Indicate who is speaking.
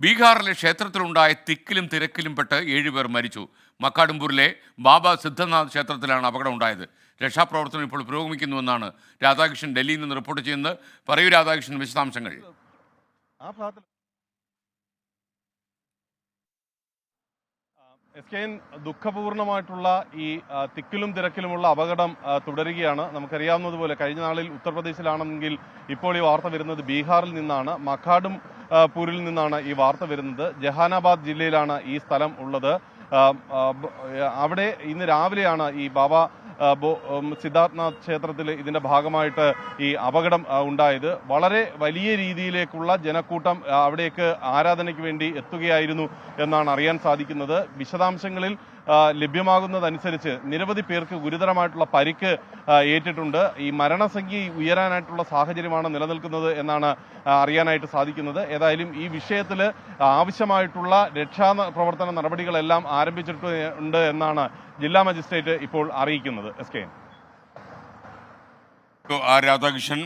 Speaker 1: ബീഹാറിലെ ക്ഷേത്രത്തിലുണ്ടായ തിക്കിലും തിരക്കിലും പെട്ട് 7 പേർ മരിച്ചു. മക്കാടുംപൂരിലെ ബാബ സിദ്ധനാഥ് ക്ഷേത്രത്തിലാണ് അപകടം ഉണ്ടായത്. രക്ഷാപ്രവർത്തനം ഇപ്പോൾ പുരോഗമിക്കുന്നുവെന്നാണ് രാധാകൃഷ്ണൻ ഡൽഹിയിൽ നിന്ന് റിപ്പോർട്ട് ചെയ്യുന്നത്. പറയൂ രാധാകൃഷ്ണൻ, വിശദാംശങ്ങൾ.
Speaker 2: SKN ദുഃഖപൂർണമായിട്ടുള്ള ഈ തിക്കിലും തിരക്കിലുമുള്ള അപകടം തുടരുകയാണ്. നമുക്കറിയാവുന്നതുപോലെ കഴിഞ്ഞ നാളിൽ ഉത്തർപ്രദേശിലാണെങ്കിൽ ഇപ്പോൾ ഈ വാർത്ത വരുന്നത് ബീഹാറിൽ നിന്നാണ്. മക്കാടും പൂരിൽ നിന്നാണ് ഈ വാർത്ത വരുന്നത്. ജഹാനാബാദ് ജില്ലയിലാണ് ഈ സ്ഥലം ഉള്ളത്. അവിടെ ഇന്ന് രാവിലെയാണ് ഈ ബാബ സിദ്ധാർത്ഥനാഥ് ക്ഷേത്രത്തിൽ ഇതിന്റെ ഭാഗമായിട്ട് ഈ അപകടം ഉണ്ടായത്. വളരെ വലിയ രീതിയിലേക്കുള്ള ജനക്കൂട്ടം അവിടേക്ക് ആരാധനയ്ക്ക് വേണ്ടി എത്തുകയായിരുന്നു എന്നാണ് അറിയാൻ സാധിക്കുന്നത്. വിശദാംശങ്ങളിൽ ലഭ്യമാകുന്നതനുസരിച്ച് നിരവധി പേർക്ക് ഗുരുതരമായിട്ടുള്ള പരിക്ക് ഏറ്റിട്ടുണ്ട്. ഈ മരണസംഖ്യ ഉയരാനായിട്ടുള്ള സാഹചര്യമാണ് നിലനിൽക്കുന്നത് എന്നാണ് അറിയാനായിട്ട് സാധിക്കുന്നത്. ഏതായാലും ഈ വിഷയത്തിൽ ആവശ്യമായിട്ടുള്ള രക്ഷാപ്രവർത്തന നടപടികളെല്ലാം ആരംഭിച്ചിട്ടുണ്ട് എന്നാണ് ജില്ലാ മജിസ്ട്രേറ്റ് ഇപ്പോൾ അറിയിക്കുന്നത്. SKN
Speaker 1: രാധാകൃഷ്ണൻ.